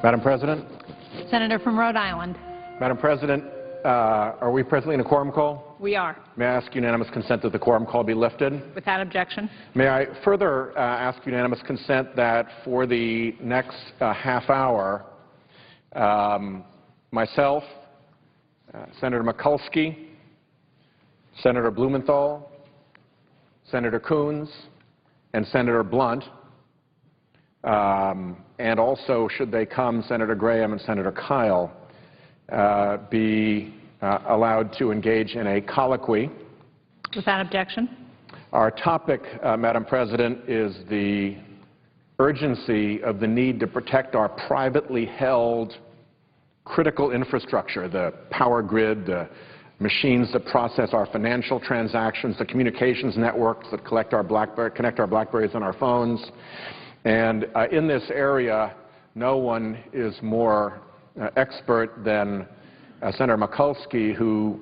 Madam President. Senator from Rhode Island. Madam President, are we presently in a quorum call? We are. May I ask unanimous consent that the quorum call be lifted? Without objection. May I further ask unanimous consent that for the next half hour, myself, Senator Mikulski, Senator Blumenthal, Senator Coons, and Senator Blunt, and also, should they come, Senator Graham and Senator Kyle, be allowed to engage in a colloquy. Without objection. Our topic, Madam President, is the urgency of the need to protect our privately held critical infrastructure, the power grid, the machines that process our financial transactions, the communications networks that connect our BlackBerries and our phones. And in this area, no one is more expert than Senator Mikulski, who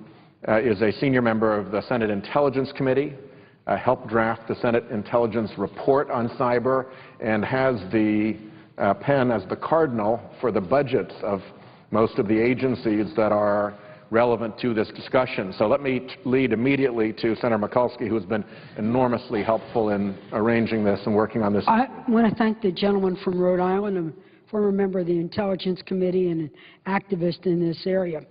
is a senior member of the Senate Intelligence Committee, helped draft the Senate Intelligence Report on cyber, and has the pen as the cardinal for the budgets of most of the agencies that are relevant to this discussion. So let me lead immediately to Senator Mikulski, who has been enormously helpful in arranging this and working on this. I want to thank the gentleman from Rhode Island, a former member of the Intelligence Committee and an activist in this area.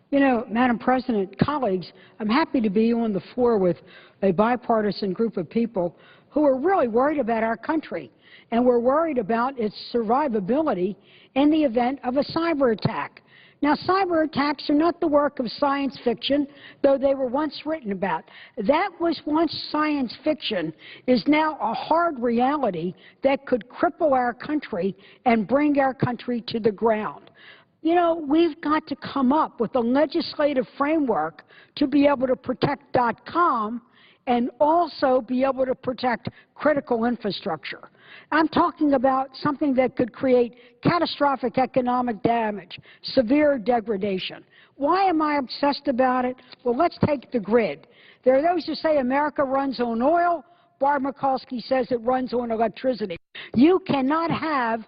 You know, Madam President, colleagues, I'm happy to be on the floor with a bipartisan group of people who are really worried about our country, and we're worried about its survivability in the event of a cyber attack. Now, cyber attacks are not the work of science fiction, though they were once written about. That was once science fiction is now a hard reality that could cripple our country and bring our country to the ground. You know, we've got to come up with a legislative framework to be able to protect .com and also be able to protect critical infrastructure. I'm talking about something that could create catastrophic economic damage, severe degradation. Why am I obsessed about it? Well, let's take the grid. There are those who say America runs on oil. Barb Mikulski says it runs on electricity. You cannot have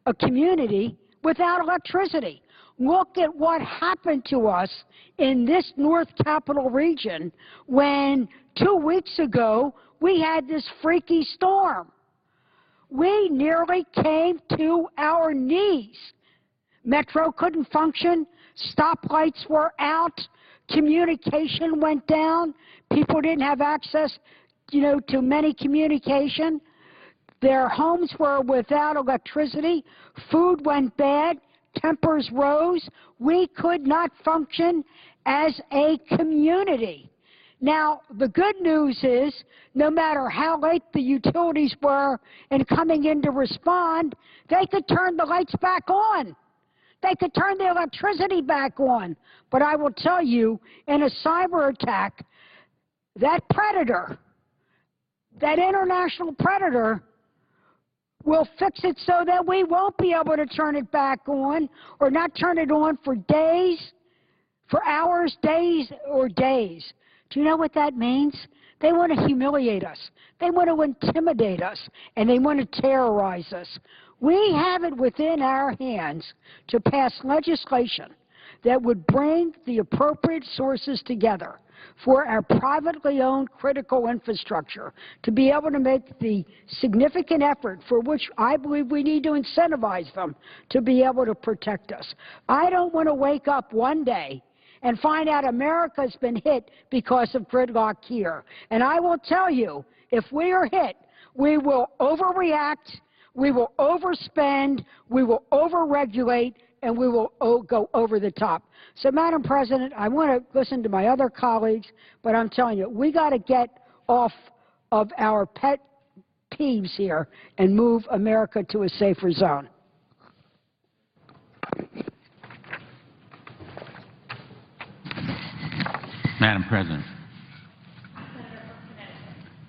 a community without electricity. Look at what happened to us in this North Capital region when 2 weeks ago we had this freaky storm. We nearly came to our knees. Metro couldn't function. Stoplights were out. Communication went down. People didn't have access, to many communication. Their homes were without electricity. Food went bad. Tempers rose. We could not function as a community. Now, the good news is, no matter how late the utilities were in coming in to respond, they could turn the lights back on. They could turn the electricity back on. But I will tell you, in a cyber attack, that predator, that international predator, will fix it so that we won't be able to turn it back on or not turn it on for days, for hours, days, or days. Do you know what that means? They want to humiliate us. They want to intimidate us, and they want to terrorize us. We have it within our hands to pass legislation that would bring the appropriate sources together for our privately owned critical infrastructure to be able to make the significant effort for which I believe we need to incentivize them to be able to protect us. I don't want to wake up one day and find out America's been hit because of gridlock here. And I will tell you, if we are hit, we will overreact, we will overspend, we will overregulate, and we will go over the top. So, Madam President, I want to listen to my other colleagues, but I'm telling you, we got to get off of our pet peeves here and move America to a safer zone. Madam President.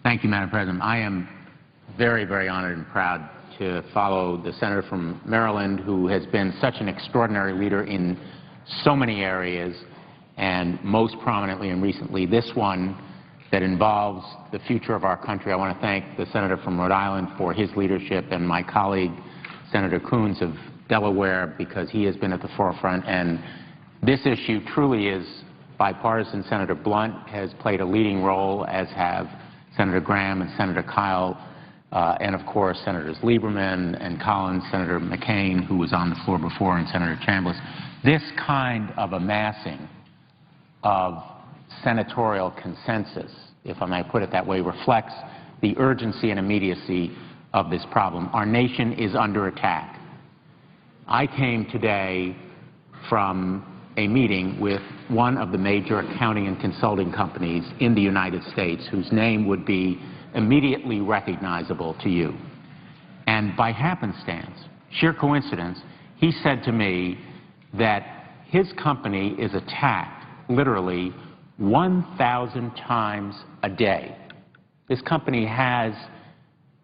Thank you, Madam President. I am very, very honored and proud to follow the senator from Maryland, who has been such an extraordinary leader in so many areas, and most prominently and recently this one that involves the future of our country. I want to thank the senator from Rhode Island for his leadership, and my colleague, Senator Coons, of Delaware, because he has been at the forefront. And this issue truly is bipartisan. Senator Blunt has played a leading role, as have Senator Graham and Senator Kyle, and of course Senators Lieberman and Collins, Senator McCain, who was on the floor before, and Senator Chambliss. This kind of amassing of senatorial consensus, if I may put it that way, reflects the urgency and immediacy of this problem. Our nation is under attack. I came today from a meeting with one of the major accounting and consulting companies in the United States, whose name would be immediately recognizable to you. And by happenstance, sheer coincidence, he said to me that his company is attacked literally 1,000 times a day. This company has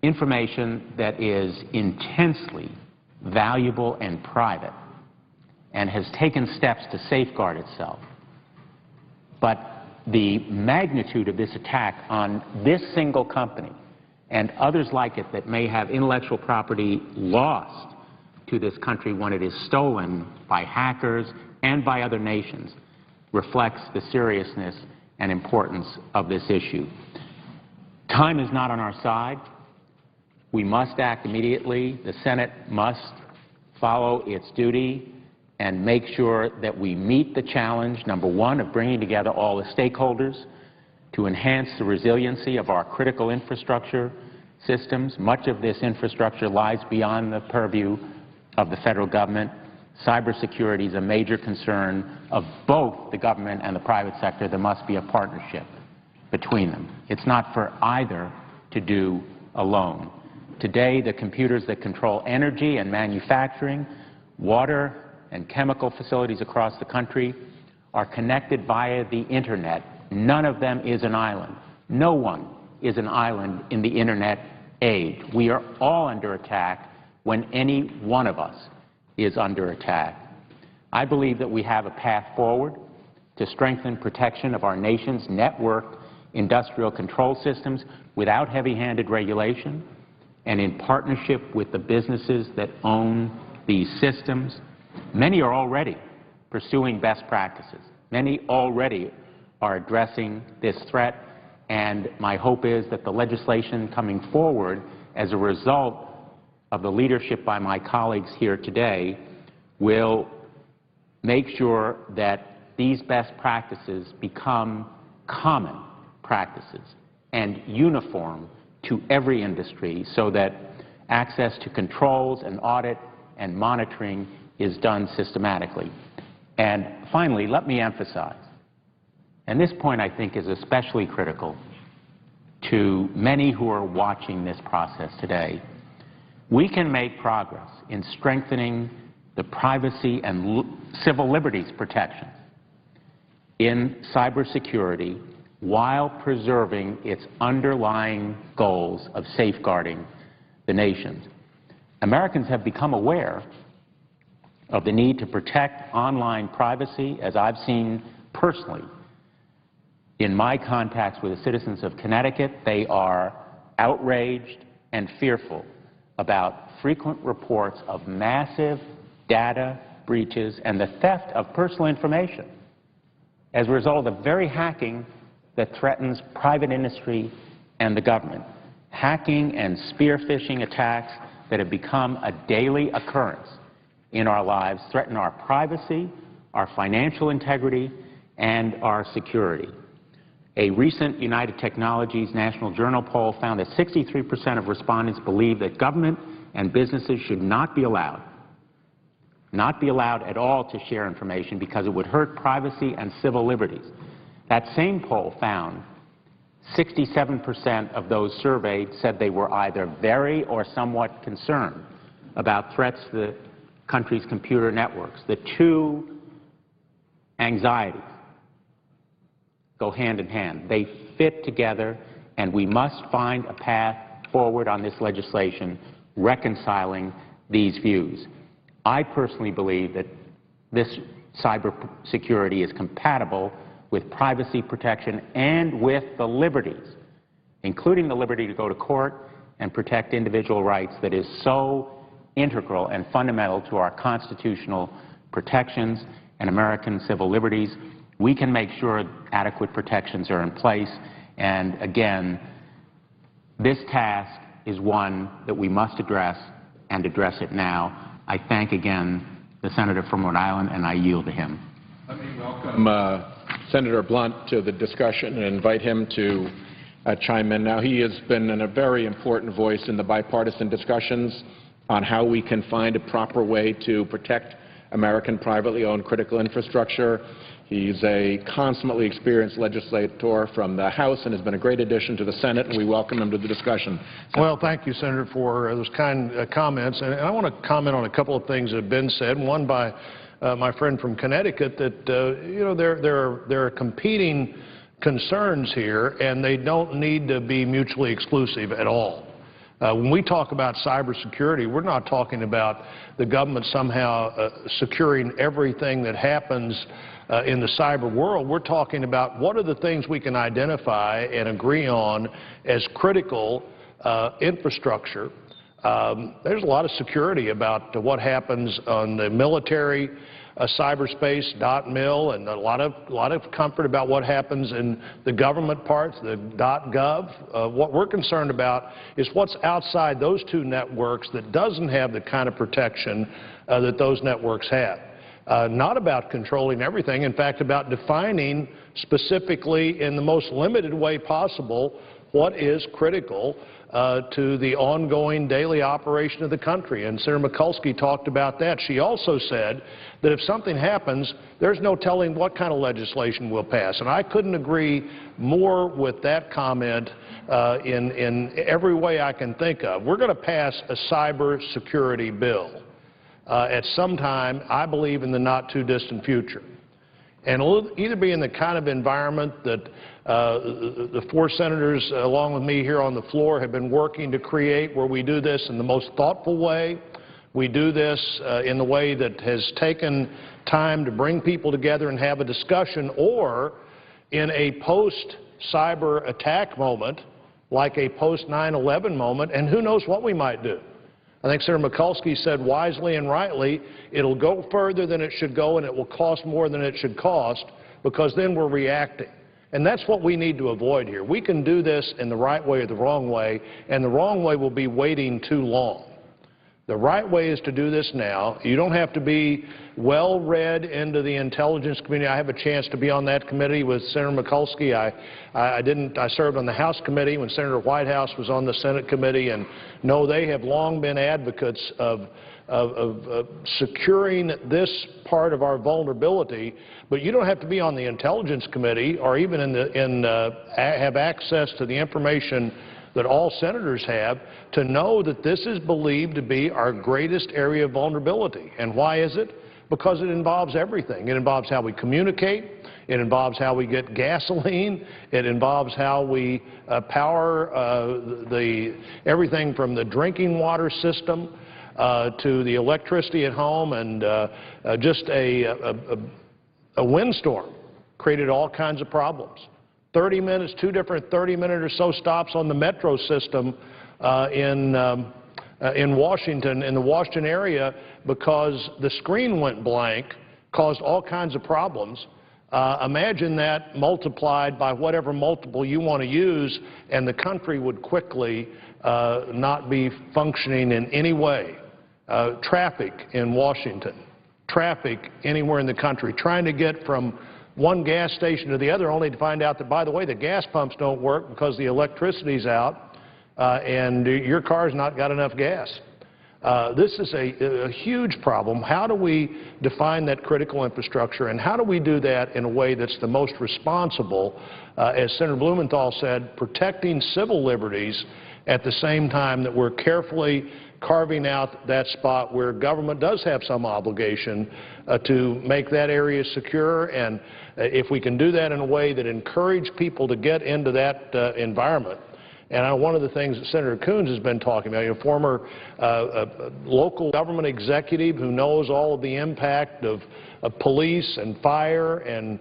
information that is intensely valuable and private and has taken steps to safeguard itself. But the magnitude of this attack on this single company and others like it that may have intellectual property lost to this country when it is stolen by hackers and by other nations reflects the seriousness and importance of this issue. Time is not on our side. We must act immediately. The Senate must follow its duty and make sure that we meet the challenge, number one, of bringing together all the stakeholders to enhance the resiliency of our critical infrastructure systems. Much of this infrastructure lies beyond the purview of the federal government. Cybersecurity is a major concern of both the government and the private sector. There must be a partnership between them. It's not for either to do alone. Today, the computers that control energy and manufacturing, water and chemical facilities across the country are connected via the Internet. None of them is an island. No one is an island in the Internet age. We are all under attack when any one of us is under attack. I believe that we have a path forward to strengthen protection of our nation's networked industrial control systems without heavy-handed regulation and in partnership with the businesses that own these systems. Many are already pursuing best practices. Many already are addressing this threat, and my hope is that the legislation coming forward as a result of the leadership by my colleagues here today will make sure that these best practices become common practices and uniform to every industry so that access to controls and audit and monitoring is done systematically. And finally, let me emphasize, and this point I think is especially critical to many who are watching this process today, we can make progress in strengthening the privacy and civil liberties protections in cybersecurity while preserving its underlying goals of safeguarding the nations. Americans have become aware of the need to protect online privacy, as I've seen personally in my contacts with the citizens of Connecticut. They are outraged and fearful about frequent reports of massive data breaches and the theft of personal information as a result of the very hacking that threatens private industry and the government. Hacking and spear phishing attacks that have become a daily occurrence in our lives threaten our privacy, our financial integrity, and our security. A recent United Technologies National Journal poll found that 63% of respondents believe that government and businesses should not be allowed at all to share information because it would hurt privacy and civil liberties. That same poll found 67% of those surveyed said they were either very or somewhat concerned about threats to the country's computer networks. The two anxieties go hand in hand. They fit together, and we must find a path forward on this legislation reconciling these views. I personally believe that this cybersecurity is compatible with privacy protection and with the liberties, including the liberty to go to court and protect individual rights, that is so integral and fundamental to our constitutional protections and American civil liberties. We can make sure adequate protections are in place. And again, this task is one that we must address, and address it now. I thank again the senator from Rhode Island, and I yield to him. Let me welcome Senator Blunt to the discussion and invite him to chime in now. He has been a very important voice in the bipartisan discussions on how we can find a proper way to protect American privately owned critical infrastructure. He's a consummately experienced legislator from the House and has been a great addition to the Senate, and we welcome him to the discussion. Well, thank you, Senator, for those kind comments. And I want to comment on a couple of things that have been said. One by my friend from Connecticut that, you know, there are competing concerns here, and they don't need to be mutually exclusive at all. When we talk about cybersecurity, we're not talking about the government somehow securing everything that happens in the cyber world. We're talking about what are the things we can identify and agree on as critical infrastructure. There's a lot of security about what happens on the military cyberspace, .mil, and a lot of comfort about what happens in the government parts, the .gov. What we're concerned about is what's outside those two networks that doesn't have the kind of protection that those networks have. Not about controlling everything, in fact, about defining specifically in the most limited way possible what is critical to the ongoing daily operation of the country. And Senator Mikulski talked about that. She also said that if something happens, there's no telling what kind of legislation will pass. And I couldn't agree more with that comment in every way I can think of. We're going to pass a cyber security bill at some time, I believe, in the not-too-distant future. And it'll either be in the kind of environment that the four senators, along with me here on the floor, have been working to create, where we do this in the most thoughtful way. We do this in the way that has taken time to bring people together and have a discussion, or in a post-cyber attack moment, like a post-9/11 moment, and who knows what we might do. I think Senator Mikulski said wisely and rightly, it'll go further than it should go, and it will cost more than it should cost, because then we're reacting. And that's what we need to avoid here. We can do this in the right way or the wrong way, and the wrong way will be waiting too long. The right way is to do this now. You don't have to be well-read into the intelligence community. I have a chance to be on that committee with Senator Mikulski. I served on the House committee when Senator Whitehouse was on the Senate committee, and no, they have long been advocates of securing this part of our vulnerability. But you don't have to be on the Intelligence Committee or even have access to the information that all senators have to know that this is believed to be our greatest area of vulnerability. And why is it? Because it involves everything. It involves how we communicate. It involves how we get gasoline. It involves how we power everything from the drinking water system to the electricity at home, and just a windstorm created all kinds of problems. 30 minutes, two different 30-minute or so stops on the metro system in Washington, in the Washington area, because the screen went blank, caused all kinds of problems. Imagine that multiplied by whatever multiple you want to use, and the country would quickly not be functioning in any way. Traffic in Washington, traffic anywhere in the country, trying to get from one gas station to the other, only to find out that, by the way, the gas pumps don't work because the electricity's out and your car's not got enough gas. This is a huge problem. How do we define that critical infrastructure, and how do we do that in a way that's the most responsible, as Senator Blumenthal said, protecting civil liberties at the same time that we're carefully carving out that spot where government does have some obligation to make that area secure. And if we can do that in a way that encourages people to get into that environment. And one of the things that Senator Coons has been talking about, a former local government executive who knows all of the impact of police and fire and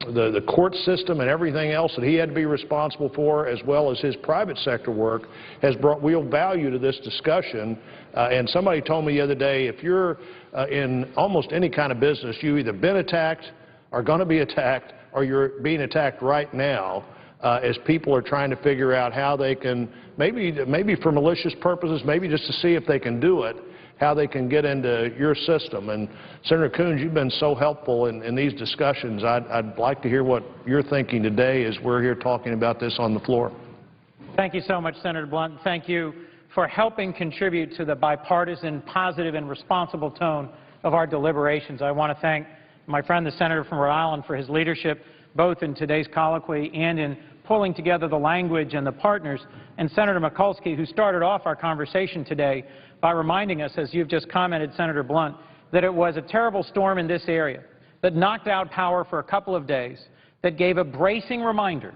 the court system and everything else that he had to be responsible for, as well as his private sector work, has brought real value to this discussion. And somebody told me the other day, if you're in almost any kind of business, you've either been attacked, are going to be attacked, or you're being attacked right now, as people are trying to figure out how they can, maybe for malicious purposes, maybe just to see if they can do it, how they can get into your system. And Senator Coons, you've been so helpful in these discussions. I'd like to hear what you're thinking today as we're here talking about this on the floor. Thank you so much, Senator Blunt. Thank you for helping contribute to the bipartisan, positive, and responsible tone of our deliberations. I want to thank my friend, the senator from Rhode Island, for his leadership, both in today's colloquy and in pulling together the language and the partners, and Senator Mikulski, who started off our conversation today by reminding us, as you've just commented, Senator Blunt, that it was a terrible storm in this area that knocked out power for a couple of days, that gave a bracing reminder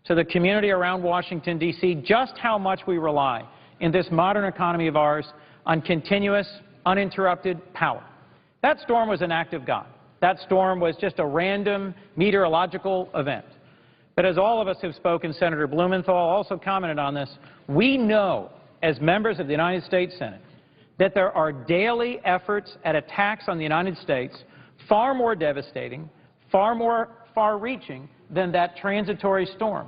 to the community around Washington, D.C., just how much we rely in this modern economy of ours on continuous, uninterrupted power. That storm was an act of God. That storm was just a random meteorological event. But as all of us have spoken, Senator Blumenthal also commented on this, we know as members of the United States Senate that there are daily efforts at attacks on the United States far more devastating, far more far-reaching than that transitory storm.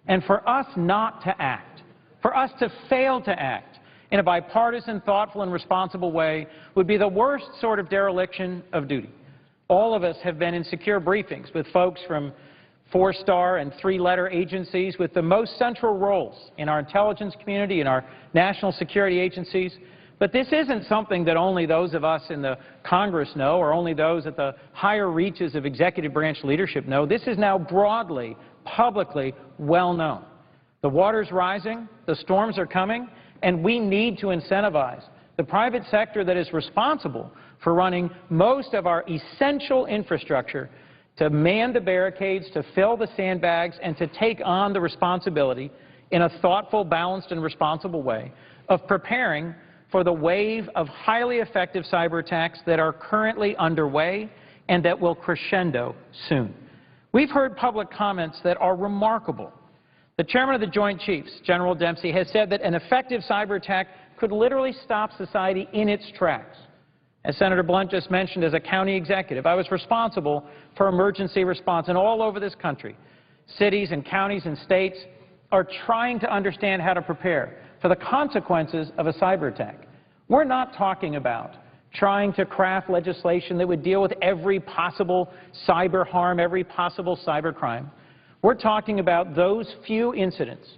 And for us not to act, for us to fail to act in a bipartisan, thoughtful, and responsible way would be the worst sort of dereliction of duty. All of us have been in secure briefings with folks from four-star and three-letter agencies with the most central roles in our intelligence community, in our national security agencies. But this isn't something that only those of us in the Congress know or only those at the higher reaches of executive branch leadership know. This is now broadly, publicly well known. The water's rising, the storms are coming, and we need to incentivize the private sector that is responsible for running most of our essential infrastructure to man the barricades, to fill the sandbags, and to take on the responsibility in a thoughtful, balanced, and responsible way of preparing for the wave of highly effective cyber attacks that are currently underway and that will crescendo soon. We've heard public comments that are remarkable. The chairman of the Joint Chiefs, General Dempsey, has said that an effective cyber attack could literally stop society in its tracks. As Senator Blunt just mentioned, as a county executive, I was responsible for emergency response, and all over this country, cities and counties and states are trying to understand how to prepare for the consequences of a cyber attack. We're not talking about trying to craft legislation that would deal with every possible cyber harm, every possible cyber crime. We're talking about those few incidents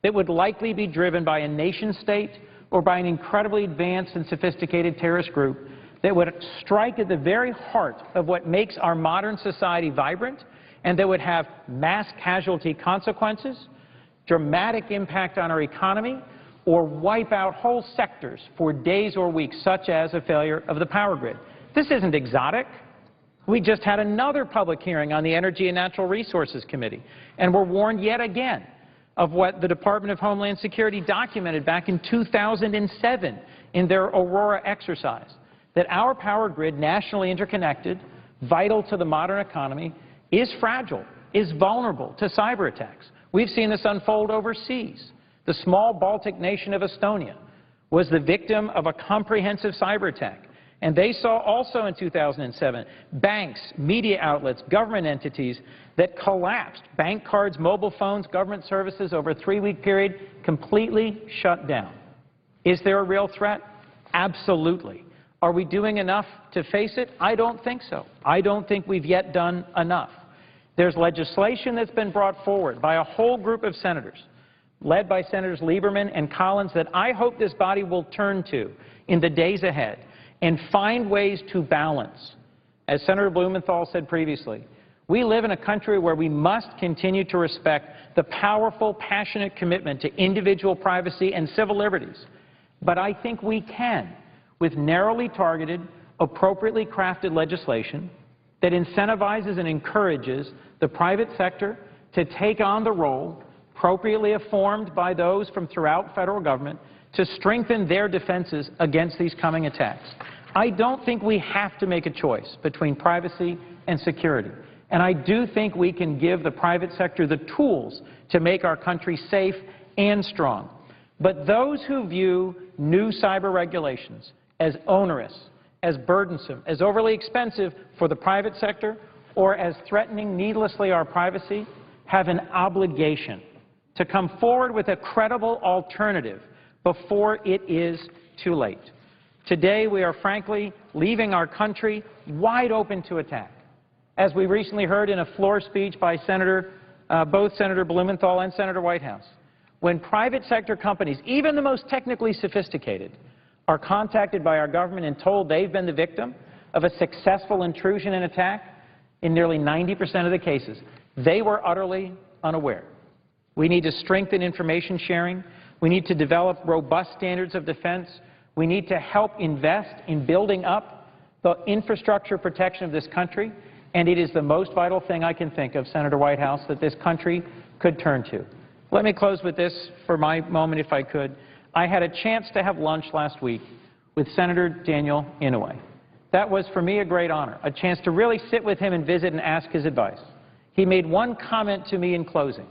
that would likely be driven by a nation-state or by an incredibly advanced and sophisticated terrorist group that would strike at the very heart of what makes our modern society vibrant and that would have mass casualty consequences, dramatic impact on our economy, or wipe out whole sectors for days or weeks, such as a failure of the power grid. This isn't exotic. We just had another public hearing on the Energy and Natural Resources Committee, and we're warned yet again of what the Department of Homeland Security documented back in 2007 in their Aurora exercise, that our power grid, nationally interconnected, vital to the modern economy, is fragile, is vulnerable to cyber attacks. We've seen this unfold overseas. The small Baltic nation of Estonia was the victim of a comprehensive cyber attack. And they saw also in 2007 banks, media outlets, government entities that collapsed. Bank cards, mobile phones, government services over a 3-week period completely shut down. Is there a real threat? Absolutely. Are we doing enough to face it? I don't think so. I don't think we've yet done enough. There's legislation that's been brought forward by a whole group of senators, led by Senators Lieberman and Collins, that I hope this body will turn to in the days ahead and find ways to balance. As Senator Blumenthal said previously, we live in a country where we must continue to respect the powerful, passionate commitment to individual privacy and civil liberties. But I think we can, with narrowly targeted, appropriately crafted legislation that incentivizes and encourages the private sector to take on the role appropriately informed by those from throughout federal government to strengthen their defenses against these coming attacks. I don't think we have to make a choice between privacy and security. And I do think we can give the private sector the tools to make our country safe and strong. But those who view new cyber regulations as onerous, as burdensome, as overly expensive for the private sector, or as threatening needlessly our privacy, have an obligation to come forward with a credible alternative before it is too late. Today, we are frankly leaving our country wide open to attack. As we recently heard in a floor speech by both Senator Blumenthal and Senator Whitehouse, when private sector companies, even the most technically sophisticated, are contacted by our government and told they've been the victim of a successful intrusion and attack, in nearly 90% of the cases, they were utterly unaware. We need to strengthen information sharing. We need to develop robust standards of defense. We need to help invest in building up the infrastructure protection of this country, and it is the most vital thing I can think of, Senator Whitehouse, that this country could turn to. Let me close with this for my moment, if I could. I had a chance to have lunch last week with Senator Daniel Inouye. That was, for me, a great honor, a chance to really sit with him and visit and ask his advice. He made one comment to me in closing.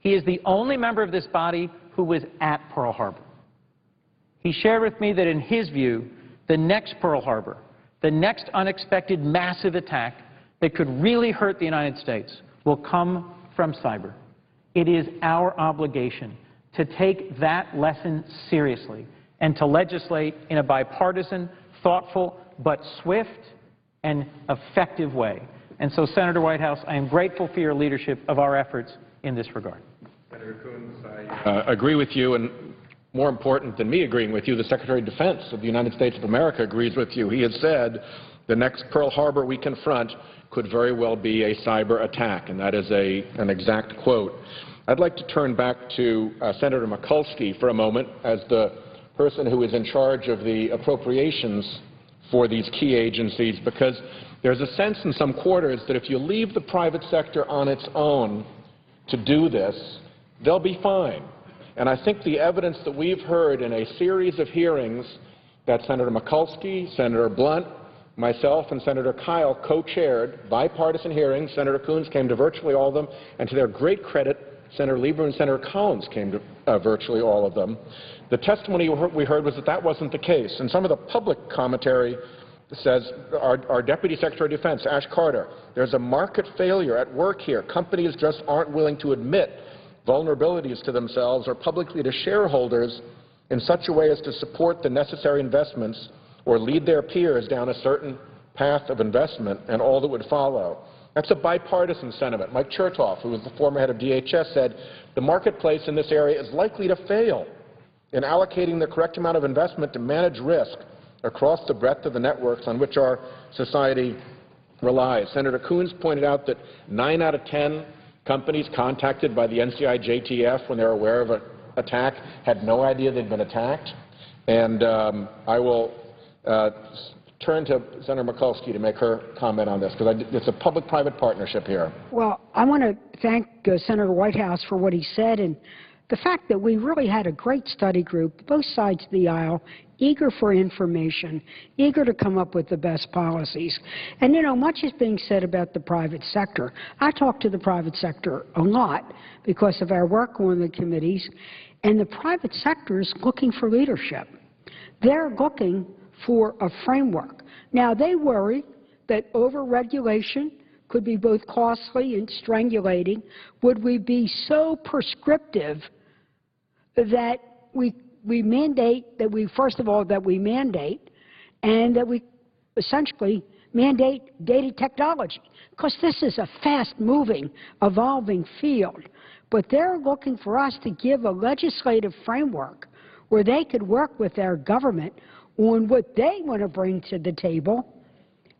He is the only member of this body who was at Pearl Harbor. He shared with me that in his view, the next Pearl Harbor, the next unexpected massive attack that could really hurt the United States will come from cyber. It is our obligation to take that lesson seriously and to legislate in a bipartisan, thoughtful, but swift and effective way. And so, Senator Whitehouse, I am grateful for your leadership of our efforts in this regard. Senator Coons, I agree with you, and more important than me agreeing with you, the Secretary of Defense of the United States of America agrees with you. He has said the next Pearl Harbor we confront could very well be a cyber attack, and that is an exact quote. I'd like to turn back to Senator Mikulski for a moment as the person who is in charge of the appropriations for these key agencies, because there's a sense in some quarters that if you leave the private sector on its own to do this, they'll be fine. And I think the evidence that we've heard in a series of hearings that Senator Mikulski, Senator Blunt, myself, and Senator Kyle co-chaired, bipartisan hearings. Senator Coons came to virtually all of them, and to their great credit, Senator Lieber and Senator Collins came to virtually all of them. The testimony we heard was that that wasn't the case. And some of the public commentary says, our Deputy Secretary of Defense, Ash Carter, there's a market failure at work here. Companies just aren't willing to admit vulnerabilities to themselves or publicly to shareholders in such a way as to support the necessary investments or lead their peers down a certain path of investment and all that would follow. That's a bipartisan sentiment. Mike Chertoff, who was the former head of DHS, said the marketplace in this area is likely to fail in allocating the correct amount of investment to manage risk across the breadth of the networks on which our society relies. Senator Coons pointed out that 9 out of 10 companies contacted by the NCI-JTF when they're aware of an attack had no idea they'd been attacked. And I will turn to Senator Mikulski to make her comment on this, because it's a public-private partnership here. Well, I want to thank Senator Whitehouse for what he said, and the fact that we really had a great study group, both sides of the aisle, eager for information, eager to come up with the best policies. And, you know, much is being said about the private sector. I talk to the private sector a lot because of our work on the committees, and the private sector is looking for leadership. They're looking for a framework. Now, they worry that over-regulation could be both costly and strangulating. Would we be so prescriptive that we mandate, that we, first of all, that we mandate, and that we essentially mandate data technology? Because this is a fast-moving, evolving field. But they're looking for us to give a legislative framework where they could work with their government on what they want to bring to the table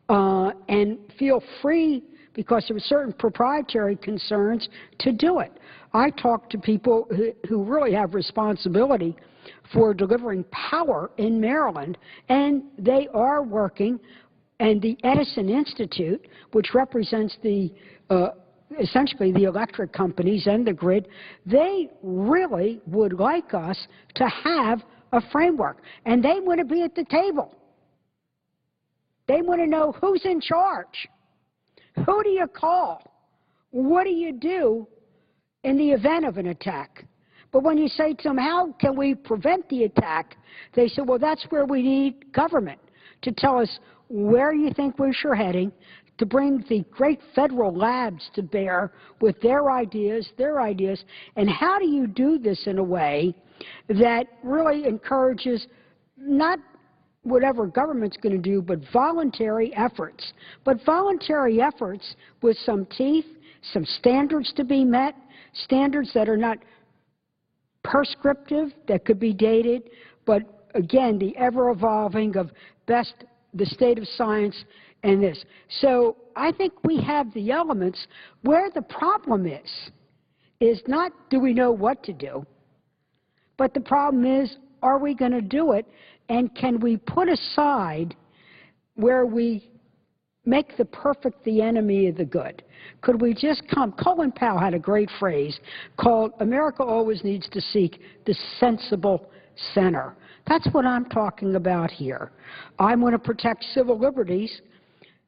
and feel free, because of certain proprietary concerns, to do it. I talk to people who really have responsibility for delivering power in Maryland, and they are working, and the Edison Institute, which represents the essentially the electric companies and the grid, they really would like us to have a framework, and they want to be at the table. They want to know who's in charge, Who do you call? What do you do in the event of an attack? But when you say to them, how can we prevent the attack? They say, well, that's where we need government to tell us where you think we're heading, to bring the great federal labs to bear with their ideas, and how do you do this in a way that really encourages not whatever government's going to do, but voluntary efforts. But voluntary efforts with some teeth, some standards to be met, standards that are not prescriptive, that could be dated, but again, the ever-evolving of the state of science and this. So I think we have the elements. Where the problem is not do we know what to do, but the problem is, are we going to do it, and can we put aside where we make the perfect the enemy of the good? Could we just come? Colin Powell had a great phrase called, America always needs to seek the sensible center. That's what I'm talking about here. I want to protect civil liberties.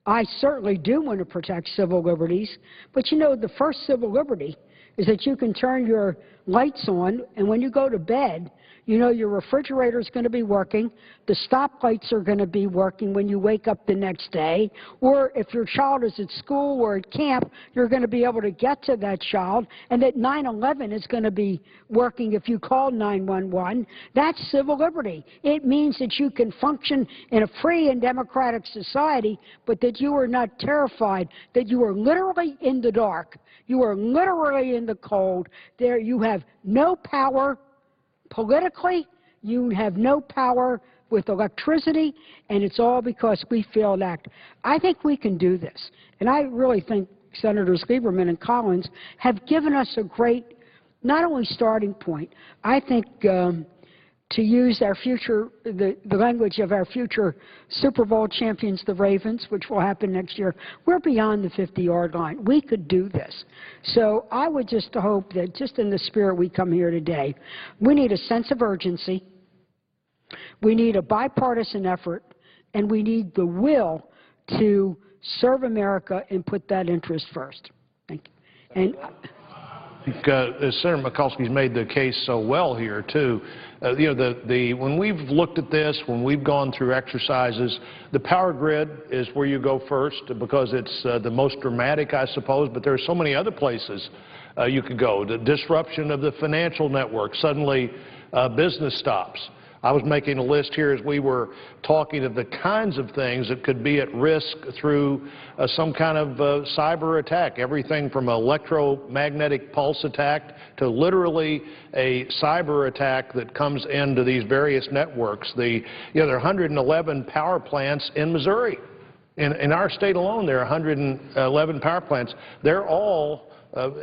I certainly do want to protect civil liberties. But you know, the first civil liberty is that you can turn your lights on, and when you go to bed, you know your refrigerator is going to be working, the stoplights are going to be working when you wake up the next day, or if your child is at school or at camp, you're going to be able to get to that child, and that 911 is going to be working if you call 911. That's civil liberty. It means that you can function in a free and democratic society, but that you are not terrified, that you are literally in the dark. You are literally in the cold. There you have no power politically, you have no power with electricity, and it's all because we failed to act. I think we can do this, and I really think Senators Lieberman and Collins have given us a great, not only starting point, I think to use our future, the language of our future Super Bowl champions, the Ravens, which will happen next year, we're beyond the 50-yard line. We could do this. So I would just hope that just in the spirit we come here today, we need a sense of urgency, we need a bipartisan effort, and we need the will to serve America and put that interest first. Thank you. And I think Senator Mikulski's made the case so well here, too. You know, when we've looked at this, when we've gone through exercises, the power grid is where you go first because it's the most dramatic, I suppose, but there are so many other places you could go. The disruption of the financial network, suddenly business stops. I was making a list here as we were talking of the kinds of things that could be at risk through some kind of cyber attack, everything from electromagnetic pulse attack to literally a cyber attack that comes into these various networks. There are 111 power plants in Missouri. In our state alone, there are 111 power plants. They're all,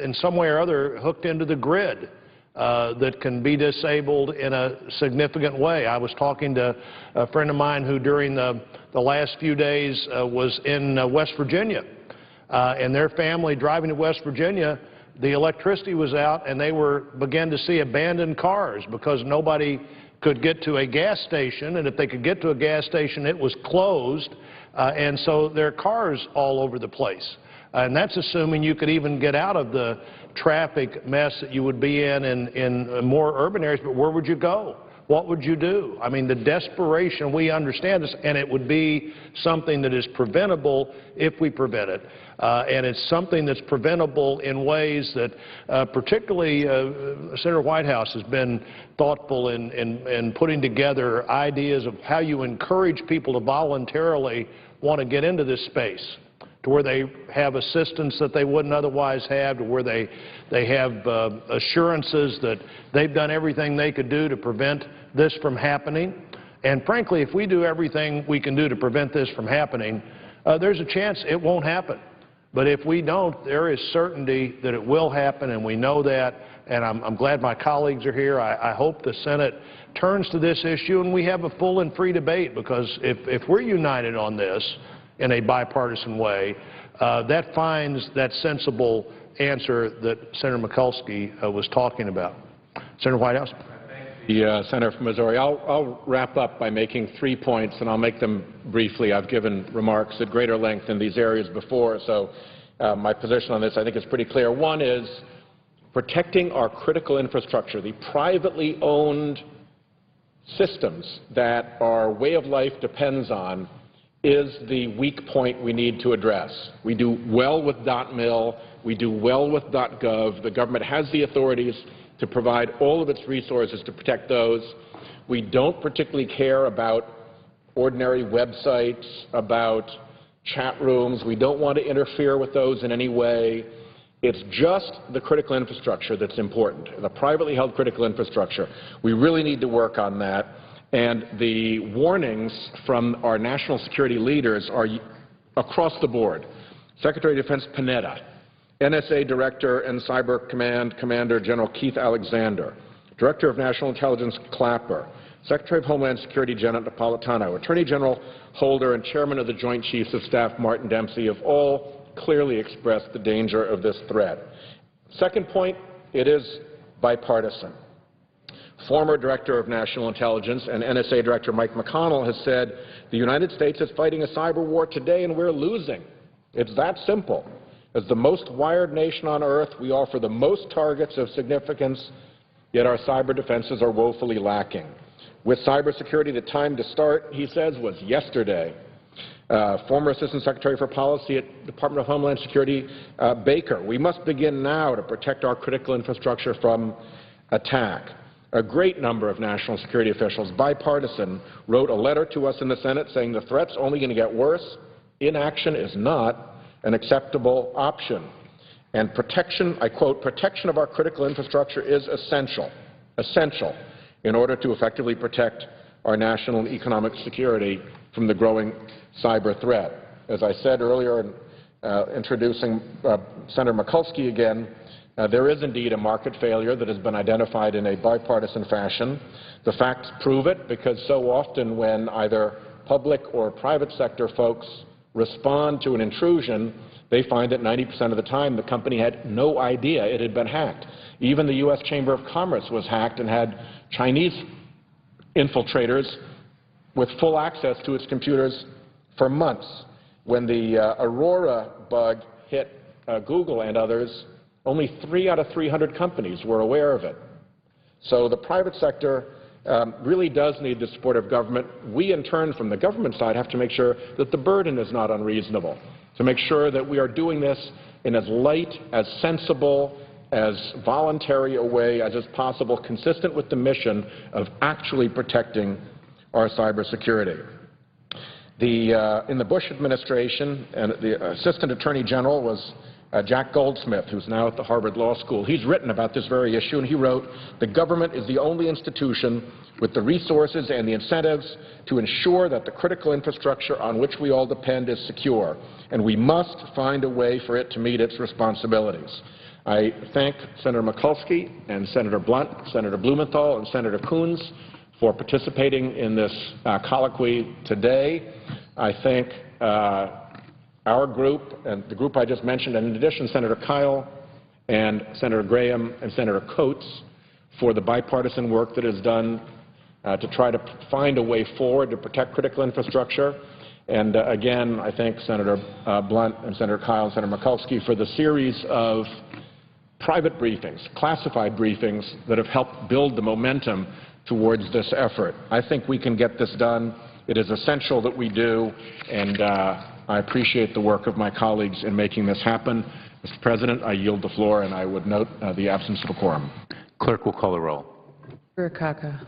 in some way or other, hooked into the grid. That can be disabled in a significant way. I was talking to a friend of mine who during the last few days was in West Virginia, and their family driving to West Virginia, the electricity was out and they began to see abandoned cars because nobody could get to a gas station, and if they could get to a gas station, it was closed, and so there are cars all over the place. And that's assuming you could even get out of the traffic mess that you would be in more urban areas. But where would you go? What would you do? I mean, the desperation, we understand this, and it would be something that is preventable if we prevent it. And it's something that's preventable in ways that particularly Senator Whitehouse has been thoughtful in putting together ideas of how you encourage people to voluntarily want to get into this space, to where they have assistance that they wouldn't otherwise have, to where they have assurances that they've done everything they could do to prevent this from happening. And frankly, if we do everything we can do to prevent this from happening, there's a chance it won't happen. But if we don't, there is certainty that it will happen, and we know that. And I'm glad my colleagues are here. I hope the Senate turns to this issue and we have a full and free debate, because if we're united on this in a bipartisan way, that finds that sensible answer that Senator Mikulski was talking about. Senator Whitehouse. The Senator from Missouri. I'll wrap up by making 3 points, and I'll make them briefly. I've given remarks at greater length in these areas before, so my position on this, I think, is pretty clear. One is protecting our critical infrastructure, the privately owned systems that our way of life depends on, is the weak point we need to address. We do well with .mil. We do well with .gov. The government has the authorities to provide all of its resources to protect those. We don't particularly care about ordinary websites, about chat rooms. We don't want to interfere with those in any way. It's just the critical infrastructure that's important, the privately held critical infrastructure. We really need to work on that. And the warnings from our national security leaders are across the board. Secretary of Defense Panetta, NSA Director and Cyber Command Commander General Keith Alexander, Director of National Intelligence Clapper, Secretary of Homeland Security Janet Napolitano, Attorney General Holder, and Chairman of the Joint Chiefs of Staff Martin Dempsey have all clearly expressed the danger of this threat. Second point, it is bipartisan. Former Director of National Intelligence and NSA Director Mike McConnell has said the United States is fighting a cyber war today and we're losing. It's that simple. As the most wired nation on earth, we offer the most targets of significance, yet our cyber defenses are woefully lacking. With cybersecurity, the time to start, he says, was yesterday. Former Assistant Secretary for Policy at Department of Homeland Security, Baker, we must begin now to protect our critical infrastructure from attack. A great number of national security officials, bipartisan, wrote a letter to us in the Senate saying the threat's only going to get worse. Inaction is not an acceptable option. And protection, I quote, protection of our critical infrastructure is essential in order to effectively protect our national and economic security from the growing cyber threat. As I said earlier in introducing Senator Mikulski again, there is indeed a market failure that has been identified in a bipartisan fashion. The facts prove it because so often when either public or private sector folks respond to an intrusion, they find that 90% of the time the company had no idea it had been hacked. Even the U.S. Chamber of Commerce was hacked and had Chinese infiltrators with full access to its computers for months. When the Aurora bug hit Google and others, only 3 out of 300 companies were aware of it. So the private sector really does need the support of government. We, in turn, from the government side, have to make sure that the burden is not unreasonable, to make sure that we are doing this in as light, as sensible, as voluntary a way as is possible, consistent with the mission of actually protecting our cybersecurity. In the Bush administration, and the Assistant Attorney General was Jack Goldsmith, who's now at the Harvard Law School. He's written about this very issue, and he wrote, the government is the only institution with the resources and the incentives to ensure that the critical infrastructure on which we all depend is secure, and we must find a way for it to meet its responsibilities. I thank Senator Mikulski and Senator Blunt, Senator Blumenthal, and Senator Coons for participating in this colloquy today. I thank our group and the group I just mentioned, and in addition, Senator Kyle and Senator Graham and Senator Coates for the bipartisan work that is done to try to find a way forward to protect critical infrastructure. And again, I thank Senator Blunt and Senator Kyle and Senator Mikulski for the series of private briefings, classified briefings that have helped build the momentum towards this effort. I think we can get this done. It is essential that we do, and I appreciate the work of my colleagues in making this happen. Mr. President, I yield the floor, and I would note the absence of a quorum. Clerk will call the roll. Akaka.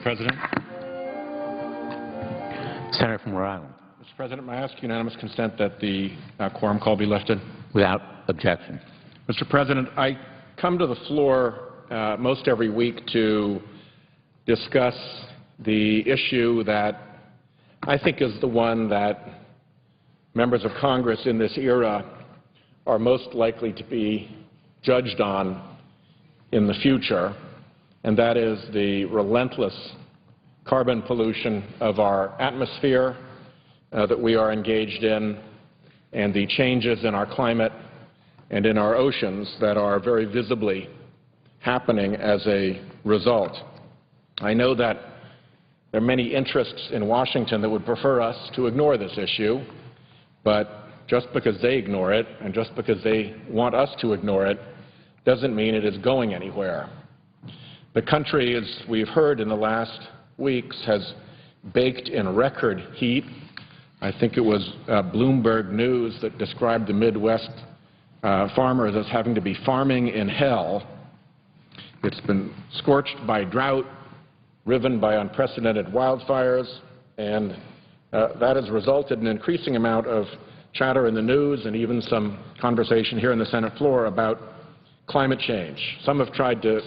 President. Senator from Rhode Island. Mr. President, may I ask unanimous consent that the quorum call be lifted? Without objection. Mr. President, I come to the floor most every week to discuss the issue that I think is the one that members of Congress in this era are most likely to be judged on in the future, and that is the relentless carbon pollution of our atmosphere that we are engaged in, and the changes in our climate and in our oceans that are very visibly happening as a result. I know that there are many interests in Washington that would prefer us to ignore this issue, but just because they ignore it and just because they want us to ignore it doesn't mean it is going anywhere. The country, as we've heard in the last weeks, has baked in record heat. I think it was Bloomberg News that described the Midwest farmers as having to be farming in hell. It's been scorched by drought, riven by unprecedented wildfires, and that has resulted in an increasing amount of chatter in the news and even some conversation here in the Senate floor about climate change. Some have tried to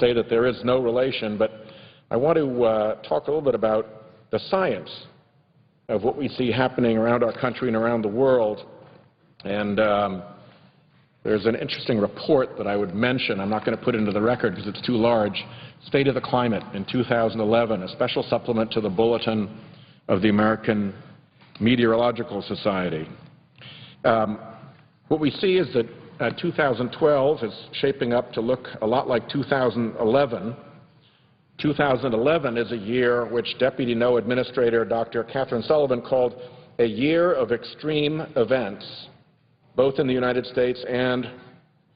say that there is no relation, but I want to talk a little bit about the science of what we see happening around our country and around the world. And there's an interesting report that I would mention. I'm not going to put it into the record because it's too large. State of the Climate in 2011, a special supplement to the Bulletin of the American Meteorological Society. What we see is that 2012 is shaping up to look a lot like 2011. 2011 is a year which Deputy NOAA Administrator Dr. Catherine Sullivan called a year of extreme events, both in the United States and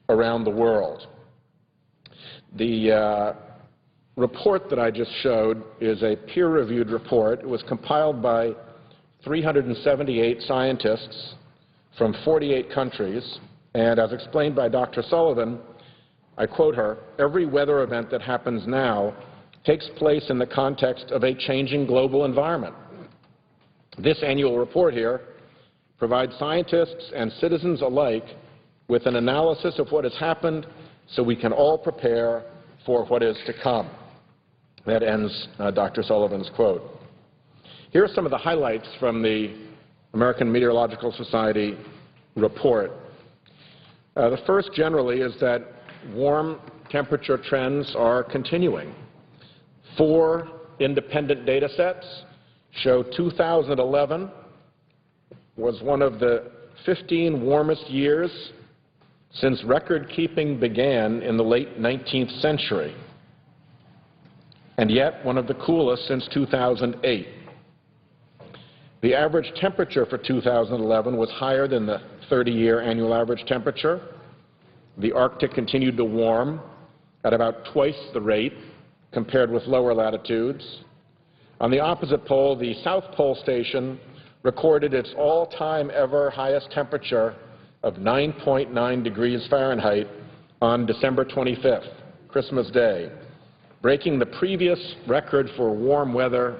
around the world. The report that I just showed is a peer-reviewed report. It was compiled by 378 scientists from 48 countries, and as explained by Dr. Sullivan, I quote her, "Every weather event that happens now takes place in the context of a changing global environment." This annual report here provides scientists and citizens alike with an analysis of what has happened so we can all prepare for what is to come. That ends Dr. Sullivan's quote. Here are some of the highlights from the American Meteorological Society report. The first generally is that warm temperature trends are continuing. 4 independent data sets show 2011 was one of the 15 warmest years since record-keeping began in the late 19th century, and yet one of the coolest since 2008. The average temperature for 2011 was higher than the 30-year annual average temperature. The Arctic continued to warm at about twice the rate compared with lower latitudes. On the opposite pole, the South Pole Station recorded its all-time ever highest temperature of 9.9 degrees Fahrenheit on December 25th, Christmas Day, breaking the previous record for warm weather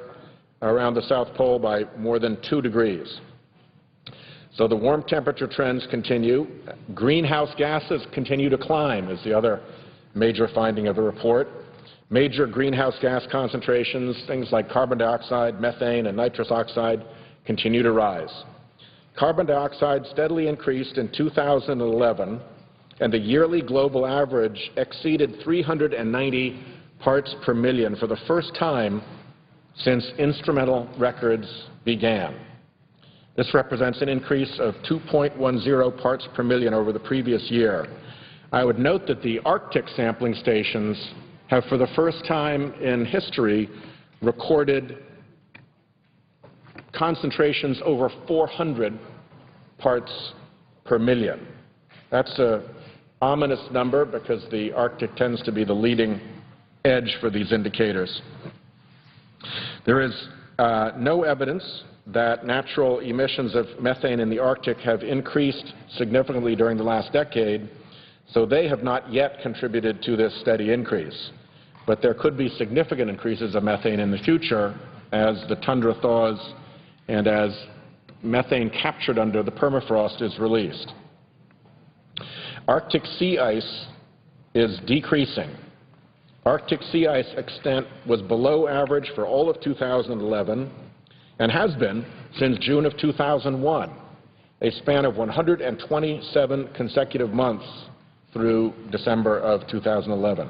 around the South Pole by more than 2 degrees. So the warm temperature trends continue. Greenhouse gases continue to climb is the other major finding of the report. Major greenhouse gas concentrations, things like carbon dioxide, methane, and nitrous oxide, continue to rise. Carbon dioxide steadily increased in 2011, and the yearly global average exceeded 390 parts per million for the first time since instrumental records began. This represents an increase of 2.10 parts per million over the previous year. I would note that the Arctic sampling stations have, for the first time in history, recorded concentrations over 400 parts per million. That's an ominous number because the Arctic tends to be the leading edge for these indicators. There is no evidence that natural emissions of methane in the Arctic have increased significantly during the last decade, so they have not yet contributed to this steady increase. but there could be significant increases of methane in the future as the tundra thaws and as methane captured under the permafrost is released. Arctic sea ice is decreasing. Arctic sea ice extent was below average for all of 2011 and has been since June of 2001, a span of 127 consecutive months through December of 2011.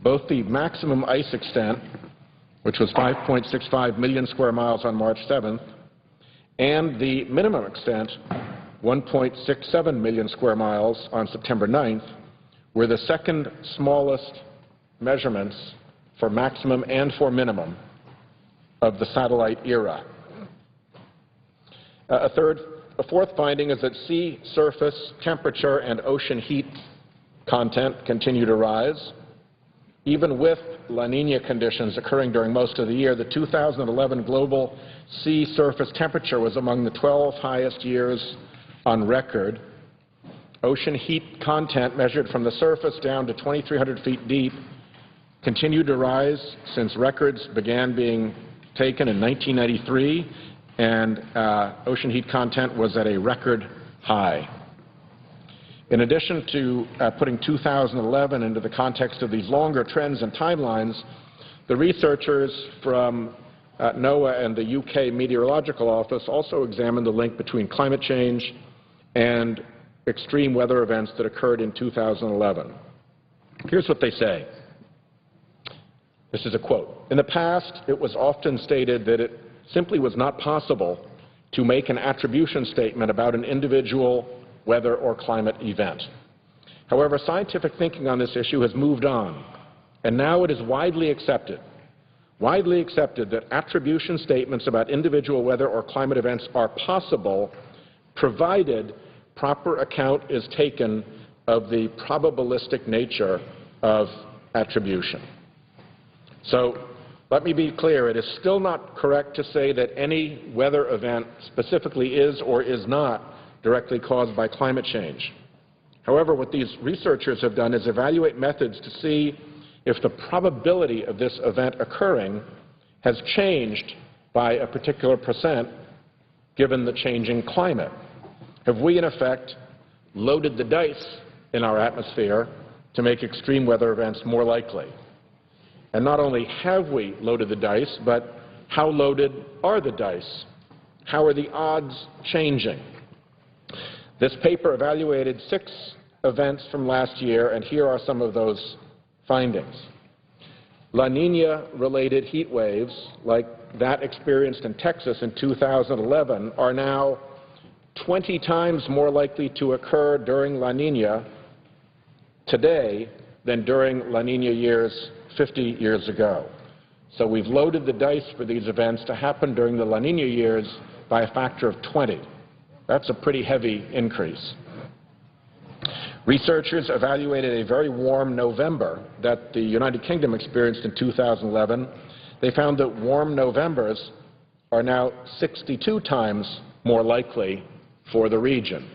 Both the maximum ice extent, which was 5.65 million square miles on March 7th, and the minimum extent, 1.67 million square miles on September 9th, were the second smallest measurements for maximum and for minimum of the satellite era. A fourth finding is that sea surface temperature and ocean heat content continue to rise. Even with La Nina conditions occurring during most of the year, the 2011 global sea surface temperature was among the 12 highest years on record. Ocean heat content measured from the surface down to 2,300 feet deep continued to rise since records began being taken in 1993, and ocean heat content was at a record high. In addition to putting 2011 into the context of these longer trends and timelines, the researchers from NOAA and the UK Meteorological Office also examined the link between climate change and extreme weather events that occurred in 2011. Here's what they say. This is a quote. In the past, it was often stated that it simply was not possible to make an attribution statement about an individual weather or climate event. However, scientific thinking on this issue has moved on, and now it is widely accepted that attribution statements about individual weather or climate events are possible, provided proper account is taken of the probabilistic nature of attribution. So let me be clear, it is still not correct to say that any weather event specifically is or is not directly caused by climate change. However, what these researchers have done is evaluate methods to see if the probability of this event occurring has changed by a particular percent given the changing climate. Have we, in effect, loaded the dice in our atmosphere to make extreme weather events more likely? And not only have we loaded the dice, but how loaded are the dice? How are the odds changing? This paper evaluated 6 events from last year, and here are some of those findings. La Nina-related heat waves, like that experienced in Texas in 2011, are now 20 times more likely to occur during La Nina today than during La Nina years 50 years ago. So we've loaded the dice for these events to happen during the La Nina years by a factor of 20. That's a pretty heavy increase. Researchers evaluated a very warm November that the United Kingdom experienced in 2011. They found that warm Novembers are now 62 times more likely for the region.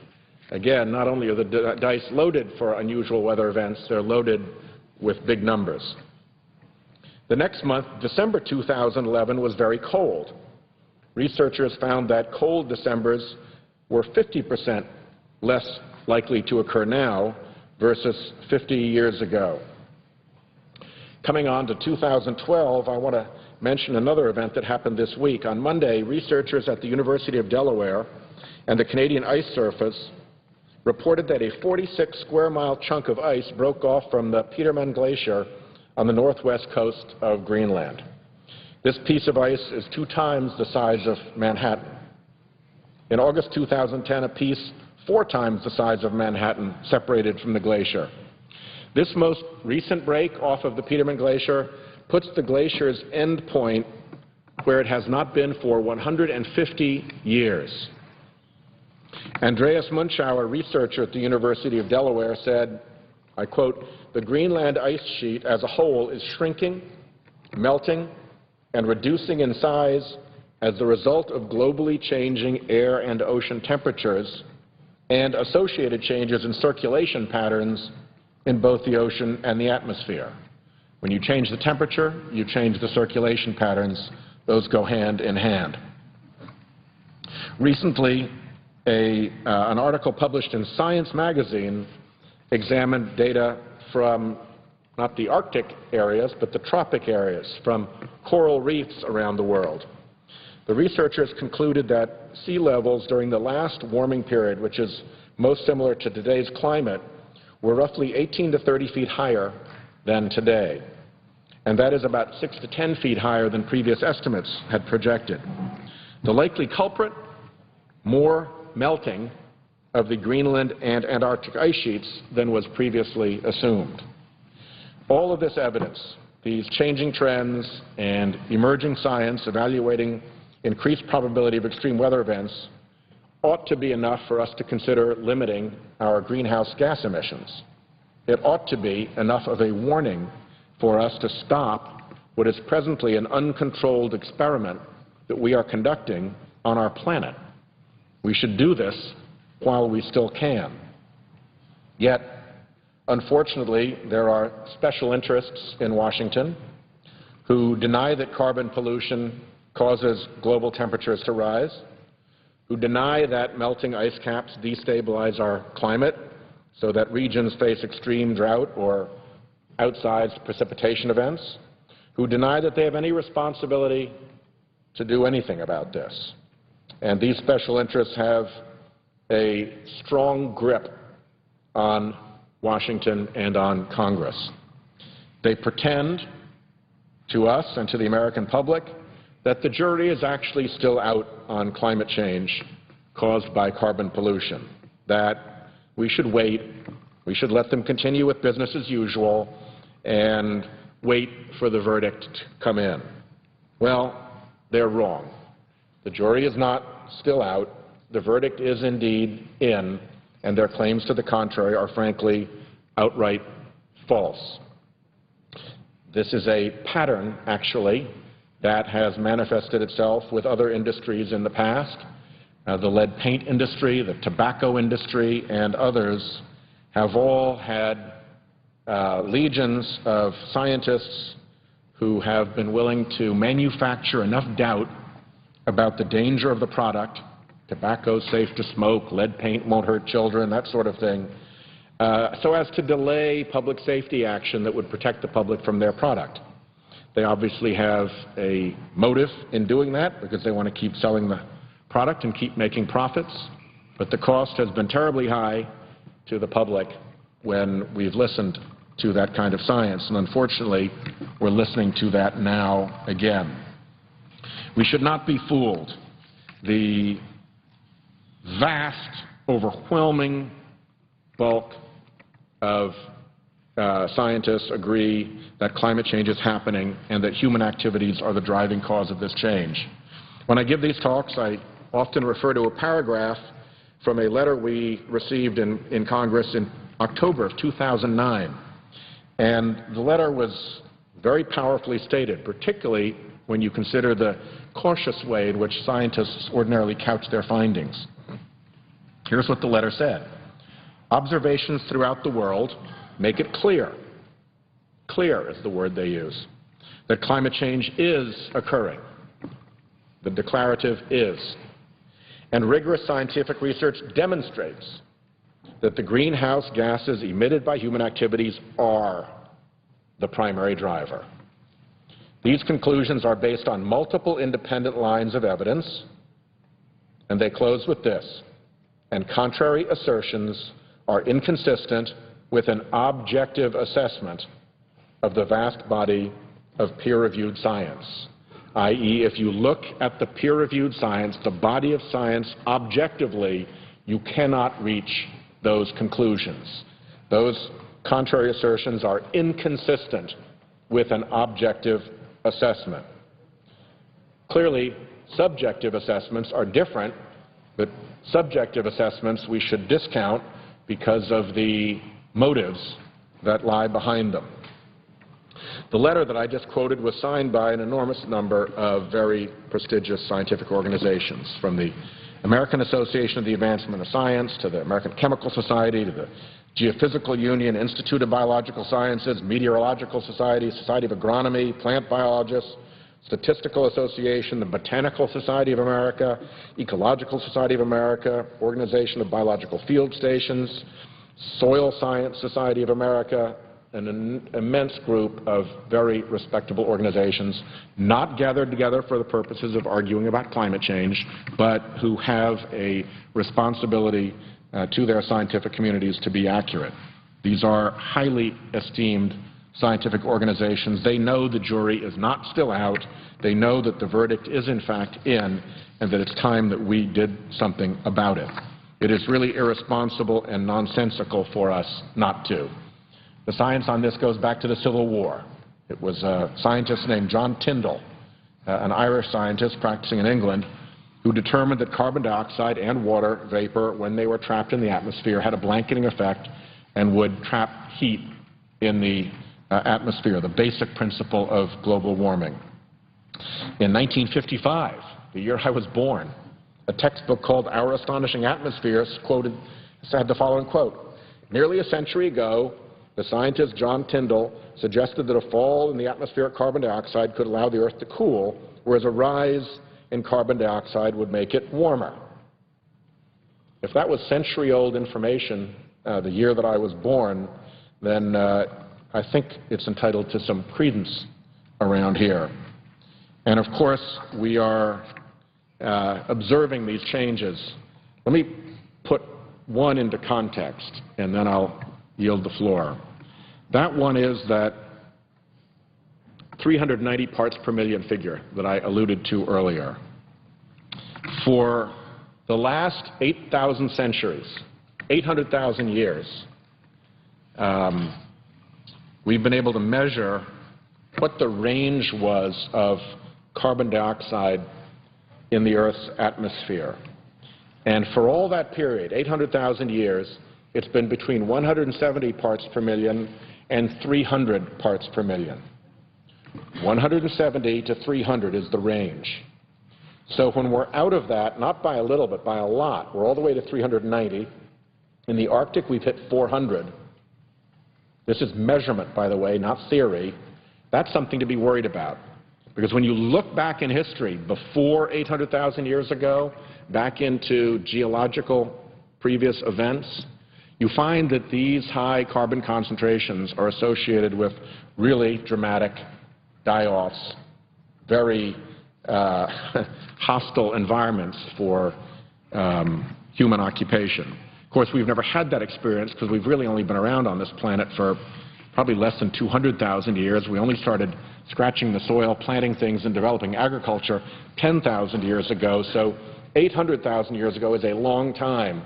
Again, not only are the dice loaded for unusual weather events, they're loaded with big numbers. The next month, December 2011, was very cold. Researchers found that cold Decembers were 50% less likely to occur now versus 50 years ago. Coming on to 2012, I want to mention another event that happened this week. On Monday, researchers at the University of Delaware and the Canadian ice surface reported that a 46 square mile chunk of ice broke off from the Petermann Glacier on the northwest coast of Greenland. This piece of ice is 2 times the size of Manhattan. In August 2010, a piece 4 times the size of Manhattan separated from the glacier. This most recent break off of the Petermann Glacier puts the glacier's end point where it has not been for 150 years. Andreas Munchauer, researcher at the University of Delaware, said, I quote, "The Greenland ice sheet as a whole is shrinking, melting, and reducing in size as the result of globally changing air and ocean temperatures and associated changes in circulation patterns in both the ocean and the atmosphere." When you change the temperature, you change the circulation patterns. Those go hand in hand. Recently, an article published in Science magazine examined data from not the Arctic areas, but the tropic areas, from coral reefs around the world. The researchers concluded that sea levels during the last warming period, which is most similar to today's climate, were roughly 18 to 30 feet higher than today. And that is about 6 to 10 feet higher than previous estimates had projected. The likely culprit, more melting of the Greenland and Antarctic ice sheets than was previously assumed. All of this evidence, these changing trends and emerging science evaluating increased probability of extreme weather events, ought to be enough for us to consider limiting our greenhouse gas emissions. It ought to be enough of a warning for us to stop what is presently an uncontrolled experiment that we are conducting on our planet. We should do this while we still can. Yet, unfortunately, there are special interests in Washington who deny that carbon pollution causes global temperatures to rise, who deny that melting ice caps destabilize our climate so that regions face extreme drought or outsized precipitation events, who deny that they have any responsibility to do anything about this. And these special interests have a strong grip on Washington and on Congress. They pretend to us and to the American public that the jury is actually still out on climate change caused by carbon pollution, that we should wait, we should let them continue with business as usual and wait for the verdict to come in. Well, they're wrong. The jury is not still out. The verdict is indeed in, and their claims to the contrary are frankly outright false. This is a pattern, actually, that has manifested itself with other industries in the past. The lead paint industry, the tobacco industry, and others have all had legions of scientists who have been willing to manufacture enough doubt about the danger of the product, tobacco's safe to smoke, lead paint won't hurt children, that sort of thing, so as to delay public safety action that would protect the public from their product. They obviously have a motive in doing that because they want to keep selling the product and keep making profits, but the cost has been terribly high to the public when we've listened to that kind of science, and unfortunately, we're listening to that now again. We should not be fooled. The vast, overwhelming bulk of scientists agree that climate change is happening and that human activities are the driving cause of this change. When I give these talks, I often refer to a paragraph from a letter we received in Congress in October of 2009. And the letter was very powerfully stated, particularly when you consider the cautious way in which scientists ordinarily couch their findings. Here's what the letter said. Observations throughout the world make it clear is the word they use, that climate change is occurring. The declarative is. And rigorous scientific research demonstrates that the greenhouse gases emitted by human activities are the primary driver. These conclusions are based on multiple independent lines of evidence, and they close with this, and contrary assertions are inconsistent with an objective assessment of the vast body of peer-reviewed science, i.e., if you look at the peer-reviewed science, the body of science objectively, you cannot reach those conclusions. Those contrary assertions are inconsistent with an objective assessment. Clearly, subjective assessments are different, but subjective assessments we should discount because of the motives that lie behind them. The letter that I just quoted was signed by an enormous number of very prestigious scientific organizations, from the American Association of the Advancement of Science to the American Chemical Society to the Geophysical Union, Institute of Biological Sciences, Meteorological Society, Society of Agronomy, Plant Biologists, Statistical Association, the Botanical Society of America, Ecological Society of America, Organization of Biological Field Stations, Soil Science Society of America, an immense group of very respectable organizations, not gathered together for the purposes of arguing about climate change, but who have a responsibility to their scientific communities to be accurate. These are highly esteemed scientific organizations. They know the jury is not still out. They know that the verdict is in fact in, and that it's time that we did something about it. It is really irresponsible and nonsensical for us not to. The science on this goes back to the Civil War. It was a scientist named John Tyndall, an Irish scientist practicing in England, who determined that carbon dioxide and water vapor, when they were trapped in the atmosphere, had a blanketing effect and would trap heat in the atmosphere, the basic principle of global warming. In 1955, the year I was born, a textbook called Our Astonishing Atmosphere had the following quote: "Nearly a century ago, the scientist John Tyndall suggested that a fall in the atmospheric carbon dioxide could allow the Earth to cool, whereas a rise in carbon dioxide would make it warmer." If that was century-old information the year that I was born, then I think it's entitled to some credence around here. And of course, we are observing these changes. Let me put one into context, and then I'll yield the floor. That one is that 390 parts per million figure that I alluded to earlier. For the last 8,000 centuries, 800,000 years, we've been able to measure what the range was of carbon dioxide in the Earth's atmosphere. And for all that period, 800,000 years, it's been between 170 parts per million and 300 parts per million. 170 to 300 is the range. So when we're out of that, not by a little, but by a lot, we're all the way to 390. In the Arctic, we've hit 400. This is measurement, by the way, not theory. That's something to be worried about. Because when you look back in history, before 800,000 years ago, back into geological previous events, you find that these high carbon concentrations are associated with really dramatic die-offs, very hostile environments for human occupation. Of course, we've never had that experience because we've really only been around on this planet for probably less than 200,000 years. We only started scratching the soil, planting things, and developing agriculture 10,000 years ago. So 800,000 years ago is a long time.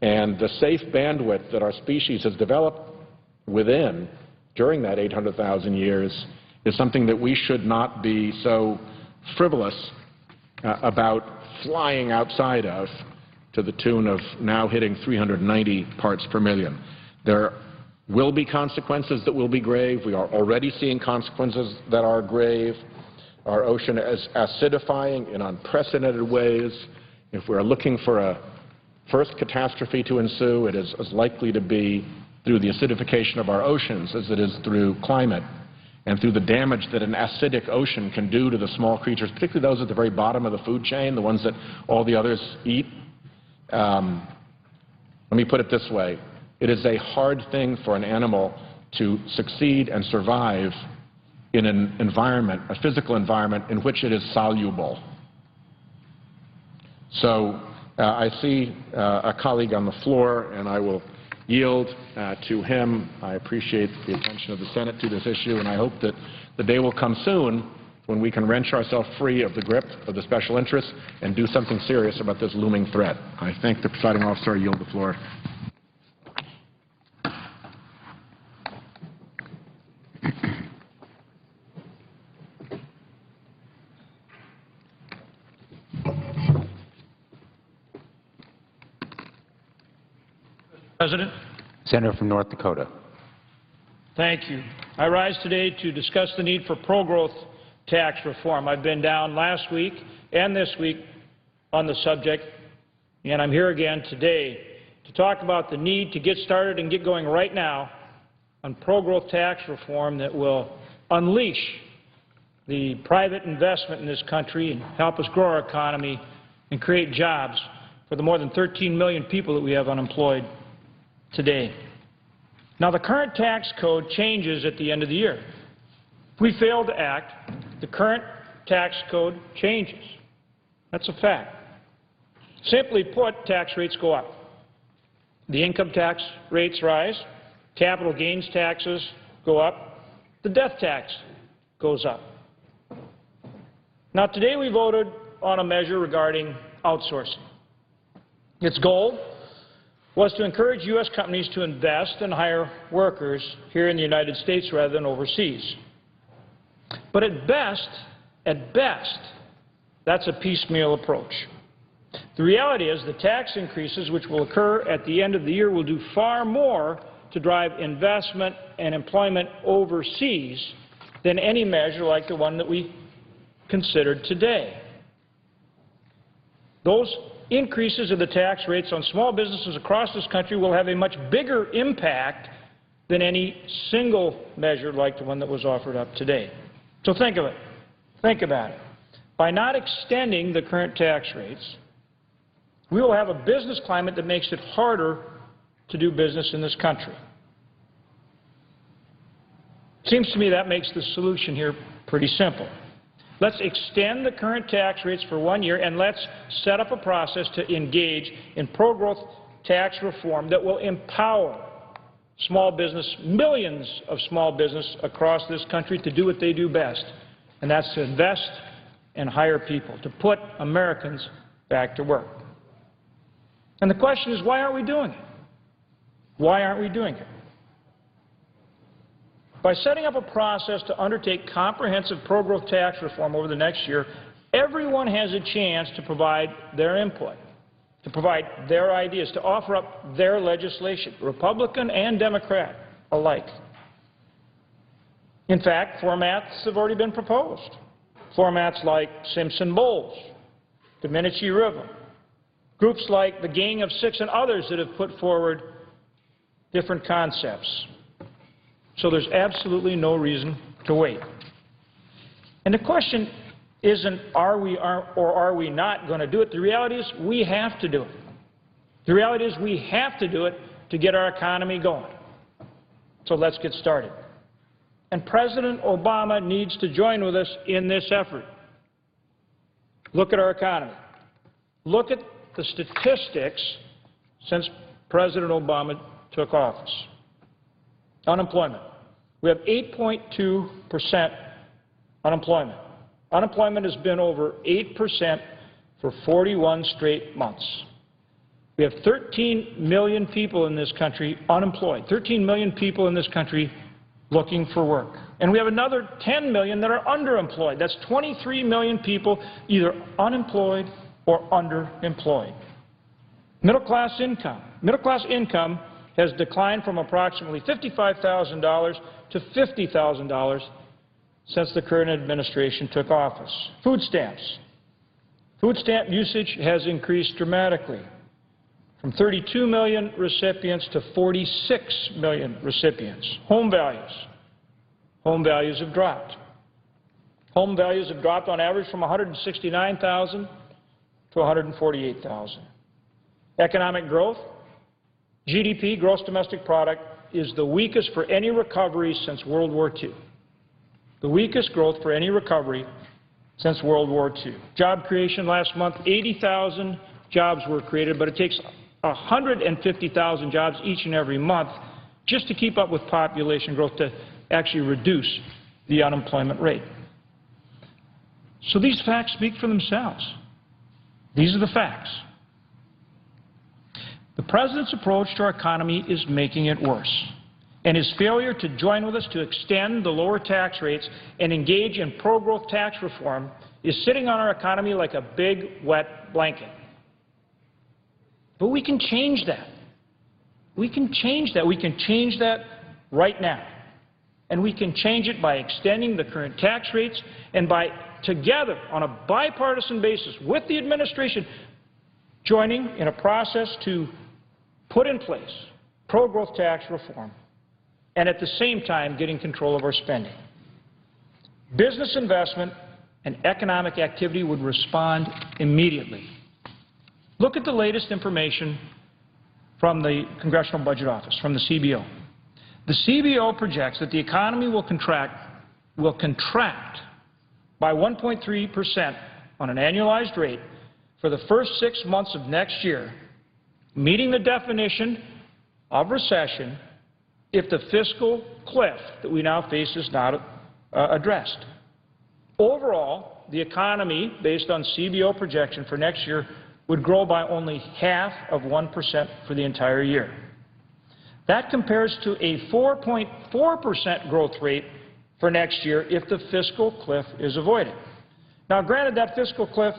And the safe bandwidth that our species has developed within during that 800,000 years is something that we should not be so frivolous about flying outside of, to the tune of now hitting 390 parts per million. There will be consequences that will be grave. We are already seeing consequences that are grave. Our ocean is acidifying in unprecedented ways. If we're looking for a first catastrophe to ensue, it is as likely to be through the acidification of our oceans as it is through climate and through the damage that an acidic ocean can do to the small creatures, particularly those at the very bottom of the food chain, the ones that all the others eat. Let me put it this way. It is a hard thing for an animal to succeed and survive in an environment, a physical environment, in which it is soluble. So I see a colleague on the floor, and I will yield to him. I appreciate the attention of the Senate to this issue, and I hope that the day will come soon when we can wrench ourselves free of the grip of the special interests and do something serious about this looming threat. I thank the presiding officer. I yield the floor. President. Senator from North Dakota. Thank you. I rise today to discuss the need for pro-growth tax reform. I've been down last week and this week on the subject, and I'm here again today. to talk about the need to get started and get going right now on pro-growth tax reform that will unleash the private investment in this country and help us grow our economy and create jobs for the more than 13 million people that we have unemployed today. Now, the current tax code changes at the end of the year. If we fail to act, the current tax code changes. That's a fact. Simply put, tax rates go up. The income tax rates rise, capital gains taxes go up, the death tax goes up. Now, today we voted on a measure regarding outsourcing. Its goal was to encourage U.S. companies to invest and hire workers here in the United States rather than overseas. But at best, that's a piecemeal approach. The reality is the tax increases which will occur at the end of the year will do far more to drive investment and employment overseas than any measure like the one that we considered today. Those increases of the tax rates on small businesses across this country will have a much bigger impact than any single measure like the one that was offered up today. So think of it. Think about it. By not extending the current tax rates, we will have a business climate that makes it harder to do business in this country. It seems to me that makes the solution here pretty simple. Let's extend the current tax rates for 1 year, and let's set up a process to engage in pro-growth tax reform that will empower small business, millions of small business across this country to do what they do best, and that's to invest and hire people, to put Americans back to work. And the question is, why aren't we doing it? Why aren't we doing it? By setting up a process to undertake comprehensive pro-growth tax reform over the next year, everyone has a chance to provide their input, to provide their ideas, to offer up their legislation, Republican and Democrat alike. In fact, formats have already been proposed. Formats like Simpson-Bowles, Domenici-Rivlin, groups like the Gang of Six and others that have put forward different concepts. So there's absolutely no reason to wait. And the question isn't are we or are we not going to do it. The reality is we have to do it. The reality is we have to do it to get our economy going. So let's get started. And President Obama needs to join with us in this effort. Look at our economy. Look at the statistics since President Obama took office. Unemployment. We have 8.2% unemployment. Unemployment has been over 8% for 41 straight months. We have 13 million people in this country unemployed, 13 million people in this country looking for work. And we have another 10 million that are underemployed. That's 23 million people either unemployed or underemployed. Middle-class income. Middle-class income has declined from approximately $55,000 to $50,000 since the current administration took office. Food stamps. Food stamp usage has increased dramatically from 32 million recipients to 46 million recipients. Home values. Home values have dropped. Home values have dropped on average from $169,000 to $148,000. Economic growth. GDP, gross domestic product, is the weakest for any recovery since World War II. The weakest growth for any recovery since World War II. Job creation last month, 80,000 jobs were created, but it takes 150,000 jobs each and every month just to keep up with population growth to actually reduce the unemployment rate. So these facts speak for themselves. These are the facts. The President's approach to our economy is making it worse, and his failure to join with us to extend the lower tax rates and engage in pro-growth tax reform is sitting on our economy like a big, wet blanket. But we can change that. We can change that. We can change that right now. And we can change it by extending the current tax rates and by, together, on a bipartisan basis with the administration, joining in a process to put in place pro-growth tax reform and at the same time getting control of our spending. Business investment and economic activity would respond immediately. Look at the latest information from the Congressional Budget Office, from the CBO. The CBO projects that the economy will contract by 1.3% on an annualized rate for the first 6 months of next year, meeting the definition of recession if the fiscal cliff that we now face is not addressed. Overall, the economy, based on CBO projection for next year, would grow by only 0.5% for the entire year. That compares to a 4.4% growth rate for next year if the fiscal cliff is avoided. Now, granted, that fiscal cliff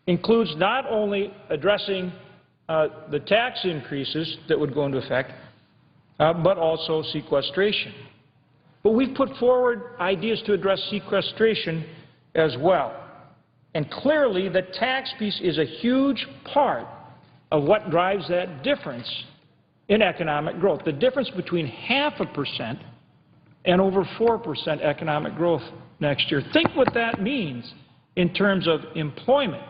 includes not only addressing the tax increases that would go into effect, but also sequestration. But we've put forward ideas to address sequestration as well. And clearly, the tax piece is a huge part of what drives that difference in economic growth, the difference between 0.5% and over 4% economic growth next year. Think what that means in terms of employment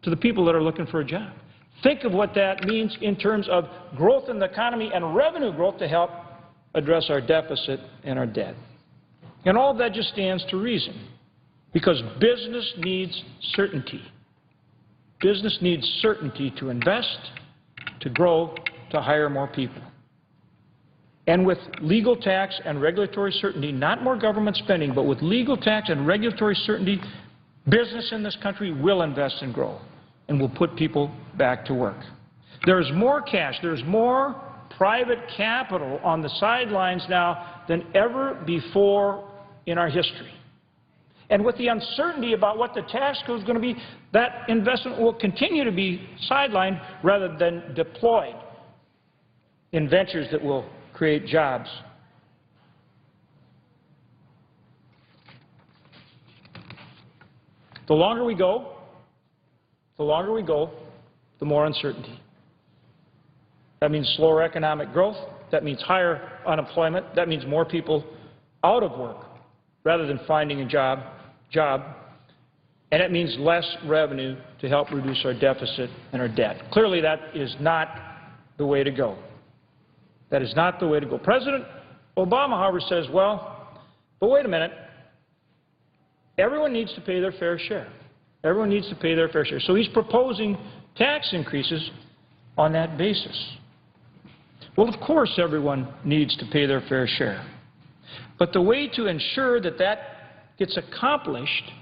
to the people that are looking for a job. Think of what that means in terms of growth in the economy and revenue growth to help address our deficit and our debt. And all of that just stands to reason, because business needs certainty. Business needs certainty to invest, to grow, to hire more people. And with legal tax and regulatory certainty, not more government spending, but with legal tax and regulatory certainty, business in this country will invest and grow and will put people back to work. There's more cash, there's more private capital on the sidelines now than ever before in our history. And with the uncertainty about what the tax code is going to be, that investment will continue to be sidelined rather than deployed in ventures that will create jobs. The longer we go, the more uncertainty. That means slower economic growth. That means higher unemployment. That means more people out of work rather than finding a job. And it means less revenue to help reduce our deficit and our debt. Clearly, that is not the way to go. That is not the way to go. President Obama, however, says, well, but wait a minute. Everyone needs to pay their fair share. Everyone needs to pay their fair share. So he's proposing tax increases on that basis. Well, of course, everyone needs to pay their fair share. But the way to ensure that that gets accomplished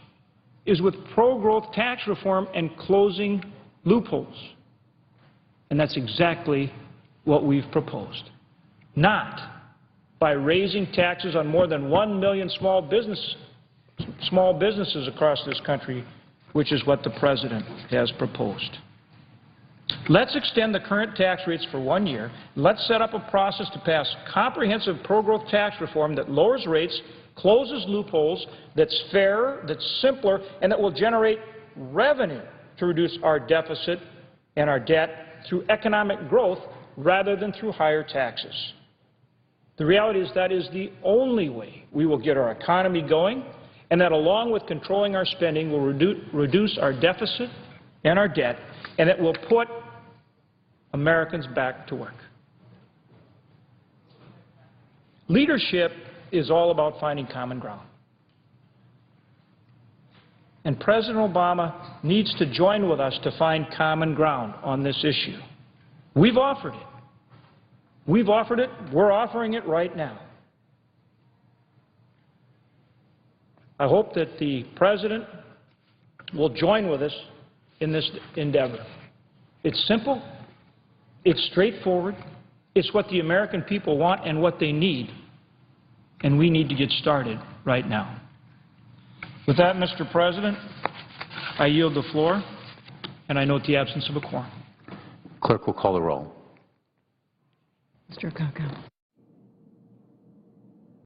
is with pro-growth tax reform and closing loopholes. And that's exactly what we've proposed. Not by raising taxes on more than 1 million small businesses across this country, which is what the President has proposed. Let's extend the current tax rates for 1 year. Let's set up a process to pass comprehensive pro-growth tax reform that lowers rates, closes loopholes, that's fairer, that's simpler, and that will generate revenue to reduce our deficit and our debt through economic growth rather than through higher taxes. The reality is that is the only way we will get our economy going, and that along with controlling our spending will reduce our deficit and our debt, and it will put Americans back to work. Leadership is all about finding common ground. And President Obama needs to join with us to find common ground on this issue. We've offered it. We've offered it. We're offering it right now. I hope that the President will join with us in this endeavor. It's simple. It's straightforward. It's what the American people want and what they need. And we need to get started right now. With that, Mr. President, I yield the floor, and I note the absence of a quorum. Clerk will call the roll. Mr. Coco.